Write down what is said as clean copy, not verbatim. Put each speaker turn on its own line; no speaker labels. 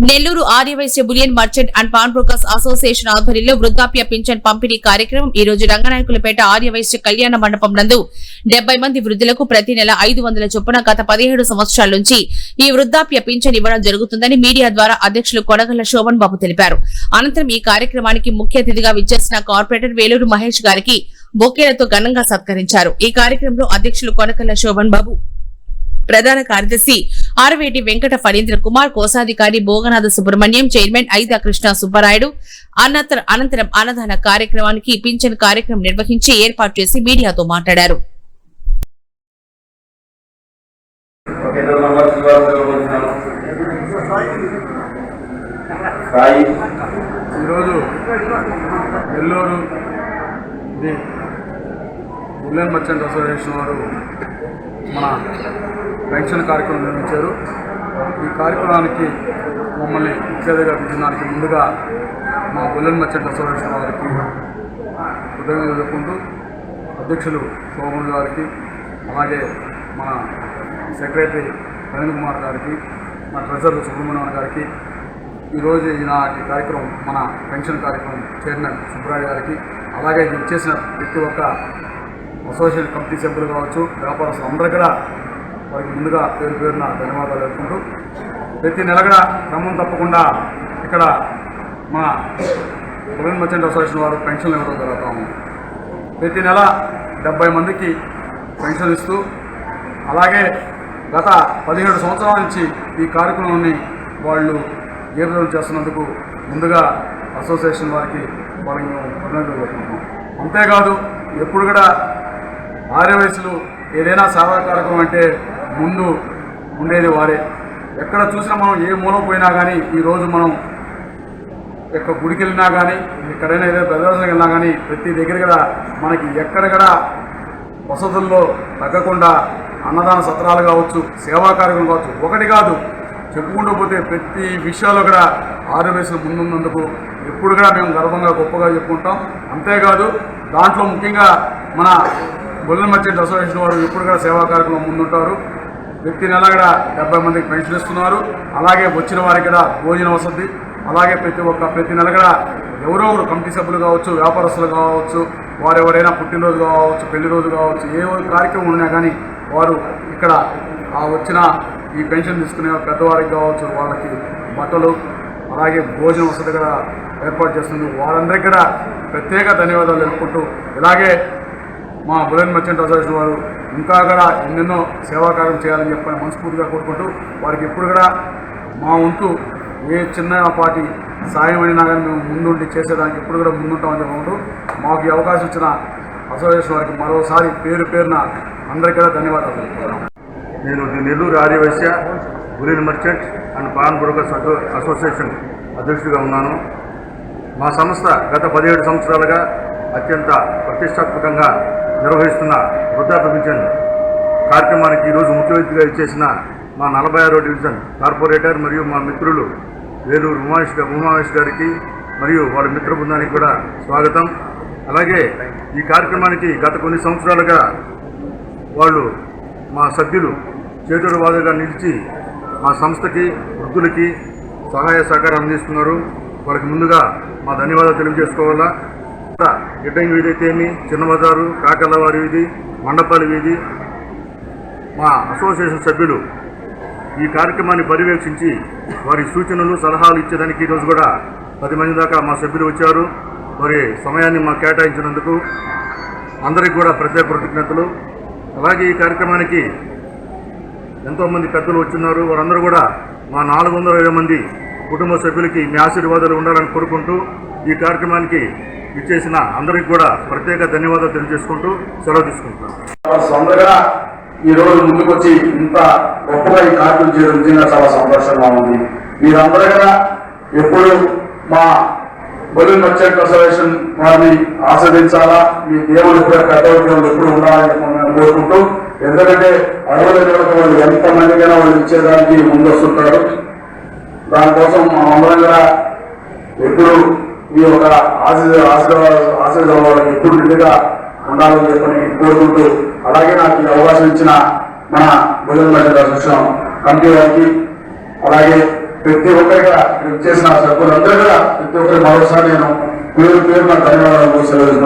Nellore Aryavysya bullion merchant and pawn brokers association ఆధ్వర్యంలో వృద్ధాప్య pension పంపిణీ కార్యక్రమం ఈ రోజు రంగనాయకులపేట ఆర్యవైశ్య కళ్యాణ మండపం నందు 70 మంది వృద్ధులకు ప్రతి నెల 500 చొప్పున గత 17 సంవత్సరాల నుంచి ఈ వృద్ధాప్య పింఛన్ ఇవ్వడం జరుగుతుందని మీడియా ద్వారా అధ్యక్షులు కొనగళ్ల శోభన్ బాబు తెలిపారు. అనంతరం ఈ కార్యక్రమానికి ముఖ్య అతిథిగా విచ్చేసిన కార్పొరేటర్ వేలూరు మహేష్ గారికి బొకేలతో ఘనంగా సత్కరించారు. ఈ కార్యక్రమంలో అధ్యక్షులు కొనగళ్ల శోభన్ బాబు, ప్రధాన కార్యదర్శి ఆర్వేటి వెంకట ఫణీంద్ర కుమార్, కోశాధికారి భోగనాథ సుబ్రహ్మణ్యం, చైర్మన్ ఐదా కృష్ణ సుబ్బరాయుడు అనంతరం అన్నదాన కార్యక్రమానికి పింఛన్ కార్యక్రమం నిర్వహించి ఏర్పాటు చేసి మీడియాతో మాట్లాడారు.
బులియన్ మర్చెంట్ అసోసియేషన్ వారు మన పెన్షన్ కార్యక్రమం నిర్వహించారు. ఈ కార్యక్రమానికి మమ్మల్ని ముఖ్యతగా పిలిచడానికి ముందుగా మా బులియన్ మర్చెంట్ అసోసియేషన్ వారికి కృతజ్ఞతలు చెప్పుకుంటూ అధ్యక్షులు శోభన్ గారికి, అలాగే మన సెక్రటరీ ప్రవీణ్ కుమార్ గారికి, మా ట్రెజరర్ సుబ్రహ్మణ్యం గారికి, ఈరోజు ఈనాటి కార్యక్రమం మన పెన్షన్ కార్యక్రమం చైర్మన్ సుబ్బరాయుడు గారికి, అలాగే ఇది చేసిన ప్రతి ఒక్క అసోసియేషన్ కమిటీ సభ్యులు కావచ్చు, వ్యాపారస్తులు అందరూ కూడా వారికి ముందుగా పేరున ధన్యవాదాలు చెప్పుకుంటూ ప్రతి నెల కూడా క్రమం తప్పకుండా ఇక్కడ మా బులియన్ మర్చెంట్ అసోసియేషన్ వారు పెన్షన్లు ఇవ్వడం జరుగుతాము. ప్రతి నెల 70 మందికి పెన్షన్ ఇస్తూ, అలాగే గత 17 సంవత్సరాల నుంచి ఈ కార్యక్రమాన్ని వాళ్ళు జీవితం చేస్తున్నందుకు ముందుగా అసోసియేషన్ వారికి వాళ్ళని అభినందనలు చెప్పుకుంటున్నాం. అంతేకాదు ఎప్పుడు కూడా ఆర్యవయసులు ఏదైనా సేవా కార్యక్రమం అంటే ముందు ఉండేది వారే. ఎక్కడ చూసినా మనం ఏ మూలం పోయినా కానీ, ఈరోజు మనం ఎక్కడ గుడికి వెళ్ళినా కానీ, ఎక్కడైనా ఏదైనా ప్రదర్శనకి వెళ్ళినా కానీ, ప్రతి దగ్గర కూడా మనకి ఎక్కడ కూడా వసతుల్లో తగ్గకుండా అన్నదాన సత్రాలు కావచ్చు, సేవా కార్యక్రమం కావచ్చు, ఒకటి కాదు చెప్పుకుంటూ పోతే ప్రతి విషయాల్లో కూడా ఆర్యవయసులు ముందున్నందుకు ఎప్పుడు కూడా మేము గర్వంగా గొప్పగా చెప్పుకుంటాం. అంతేకాదు దాంట్లో ముఖ్యంగా మన బులియన్ మర్చెంట్ అసోసియేషన్ వారు ఎప్పుడు కూడా సేవా కార్యక్రమం ముందుంటారు. ప్రతి నెల కూడా 70 మందికి పెన్షన్ ఇస్తున్నారు. అలాగే వచ్చిన వారికి కూడా భోజన వసతి, అలాగే ప్రతి నెల కూడా ఎవరో ఒకరు కమిటీ సభ్యులు కావచ్చు, వ్యాపారస్తులు కావచ్చు, వారు ఎవరైనా పుట్టినరోజు కావచ్చు, పెళ్లి రోజు కావచ్చు, ఏ కార్యక్రమం ఉన్నా కానీ వారు ఇక్కడ వచ్చిన ఈ పెన్షన్ తీసుకునే పెద్దవారికి కావచ్చు, వాళ్ళకి బట్టలు అలాగే భోజన వసతి కూడా ఏర్పాటు చేస్తుంది. వారందరికీ కూడా ప్రత్యేక ధన్యవాదాలు తెలుపుకుంటూ, ఇలాగే మా బులియన్ మర్చెంట్ అసోసియేషన్ వారు ఇంకా కూడా ఎన్నెన్నో సేవా కార్యం చేయాలని చెప్పని మనస్ఫూర్తిగా కోరుకుంటూ, వారికి ఎప్పుడు కూడా మా వంతు ఏ చిన్నపాటి సాయం అయినా కానీ మేము ముందుండి చేసేదానికి ఎప్పుడు కూడా ముందుంటామని చెప్పుకుంటూ, మాకు ఈ అవకాశం ఇచ్చిన అసోసియేషన్ వారికి మరోసారి పేరున అందరికీ కూడా ధన్యవాదాలు తెలుపుతున్నాను.
నేను Nellore Aryavysya bullion merchant and pawn brokers association అధ్యక్షుడిగా ఉన్నాను. మా సంస్థ గత 17 సంవత్సరాలుగా అత్యంత ప్రతిష్టాత్మకంగా నిర్వహిస్తున్న వృద్ధాప్య పింఛన్ కార్యక్రమానికి ఈరోజు ముఖ్య అతిథిగా ఇచ్చేసిన మా 46వ డివిజన్ కార్పొరేటర్ మరియు మా మిత్రులు వేలూరు ఉమామేష్ గారికి మరియు వాళ్ళ మిత్ర బృందానికి కూడా స్వాగతం. అలాగే ఈ కార్యక్రమానికి గత కొన్ని సంవత్సరాలుగా వాళ్ళు మా సభ్యులు చేతుడు వాదుగా నిలిచి మా సంస్థకి వృద్ధులకి సహాయ సహకారం అందిస్తున్నారు. వాళ్ళకి ముందుగా మా ధన్యవాదాలు తెలియజేసుకోవాలా. గిడ్డంగి వీధి అయితేమి, చిన్నబజారు, కాకలవారి వీధి, మండపల్లి వీధి మా అసోసియేషన్ సభ్యులు ఈ కార్యక్రమాన్ని పర్యవేక్షించి వారి సూచనలు సలహాలు ఇచ్చేదానికి ఈరోజు కూడా 10 మంది దాకా మా సభ్యులు వచ్చారు. వారి సమయాన్ని మాకు కేటాయించినందుకు అందరికీ కూడా ప్రత్యేక కృతజ్ఞతలు. అలాగే ఈ కార్యక్రమానికి ఎంతోమంది పెద్దలు వచ్చున్నారు. వారందరూ కూడా మా 420 మంది కుటుంబ సభ్యులకి మీ ఆశీర్వాదాలు ఉండాలని కోరుకుంటూ ఈ కార్యక్రమానికి ఇచ్చేసిన అందరికీ కూడా ప్రత్యేక ధన్యవాదాలు తెలియజేసుకుంటూ సెలవు తీసుకుంటున్నాను.
ఈరోజు ముందుకు వచ్చి ఇంత గొప్పగా ఈ కార్యక్రమం చేయడం నిజంగా చాలా సంతోషంగా ఉంది. మీరందరూ కూడా ఎప్పుడు మా బులియన్ మర్చెంట్ అసోసియేషన్ వారిని ఆస్వాదించాలా, మీ దేవుడు ఎప్పుడు పెద్దవాళ్ళు ఎప్పుడు ఉండాలని కోరుకుంటూ, ఎందుకంటే అడవుల వాళ్ళు ఎంతమందికైనా వాళ్ళు ఇచ్చేదానికి ముందు వస్తుంటారు. దానికోసం మా అందరం కూడా ఎప్పుడు ఈ యొక్క ఆశీర్వాదం వాళ్ళకి ఎప్పుడు నిండుగా ఉండాలని చెప్పని కోరుకుంటూ, అలాగే నాకు ఈ అవకాశం ఇచ్చిన మన బులియన్ మర్చెంట్ అసోసియేషన్ కమిటీ వారికి, అలాగే
ప్రతి ఒక్కరిగా చేసిన సభ్యులందరూ కూడా ప్రతి ఒక్కరి మరోసారి నేను పేరు పేరున ధన్యవాదాలు సెలవు